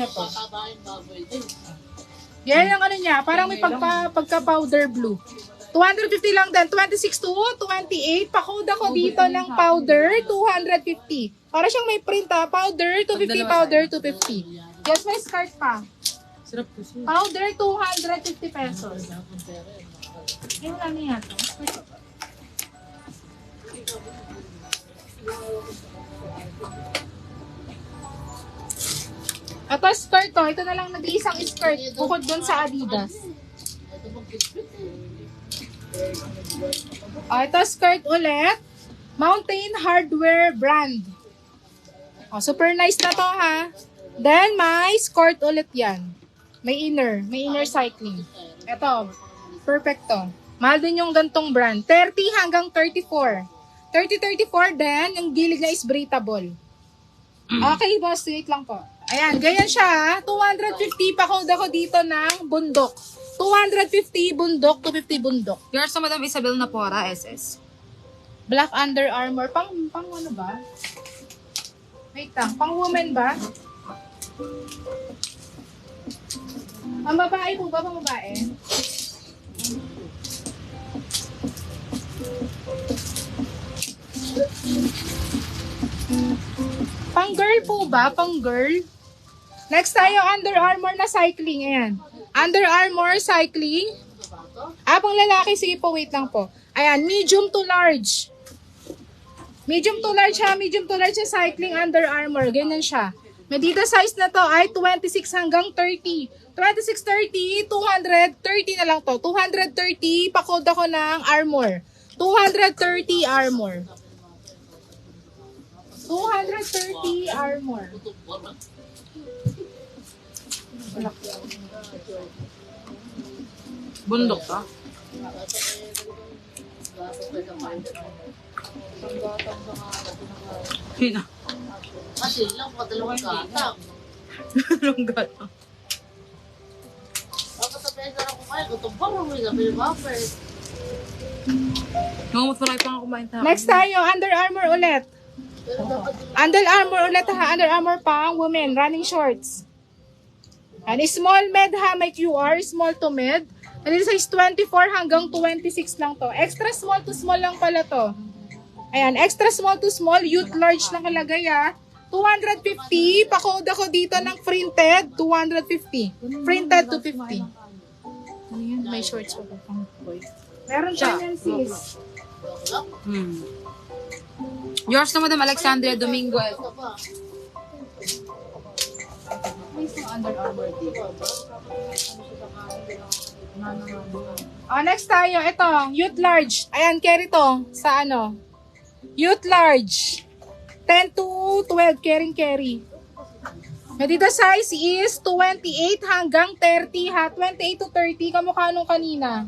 na to. Yan ang ano niya, parang may pagka-powder blue. 250 lang din, 26 to 28. Pakoda ko dito ng powder, 250. Para siyang may print powder, 250, powder, 250. Yes, may skirt pa. Powder, 250 pesos. Yung ano yan to? Ito skirt to, ito na lang nag-iisang skirt bukod dun sa Adidas. Ito skirt ulit, Mountain Hardwear brand. Super nice na to ha. Then may skirt ulit yan. May inner cycling. Ito, perfect to. Mahal din yung gantong brand. 30 hanggang 34. 30-34 then yung gilid na is breathable. Okay boss, wait lang po. Ayan, ganyan siya. 250 pa-code ako dito ng bundok. 250 bundok, 250 bundok. Yours sa Madam Isabel Napora, SS. Black Under Armour. Pang ano ba? Wait lang, pang woman ba? Pang babae po ba? Pang babae? Pang girl po ba? Pang girl? Next tayo, Under Armour na cycling. Ayan. Under Armour cycling. Pang lalaki. Sige po, wait lang po. Ayan, medium to large. Medium to large ha. Medium to large sa cycling Under Armour. Ganyan siya. May dito size na to ay 26 hanggang 30. 26, 30, 230 na lang to. 230, pakod ako ng Armour. 230 Armour. 230 Armour. Bundok ka? Hina. Kasi lang po dalawang gatang. Dalawang gatang. Ako sa pesa na kumain, kutong parang may sabi yung buffer. Ngungut marami pa nga kumain tayo. Next tayo, Under Armour ulit. Under Armour ulit ha. Under Armour pang women, running shorts. And small med ha, may QR, small to med. And this size 24 hanggang 26 lang to. Extra small to small lang pala to. Ayan, extra small to small, youth large lang kalagay ha. 250, pakode ako dito ng printed, 250. Printed 250. Ano yun? May shorts pa pang boy. Meron pa yan sis. Yours na Madam Alexandria Domingo. Under Armour dito. Next tayo, ito, youth large. Ayan, carry to sa ano? Youth large. 10 to 12, carry. Dito size is 28 hanggang 30 ha. 28 to 30, kamukha nung kanina.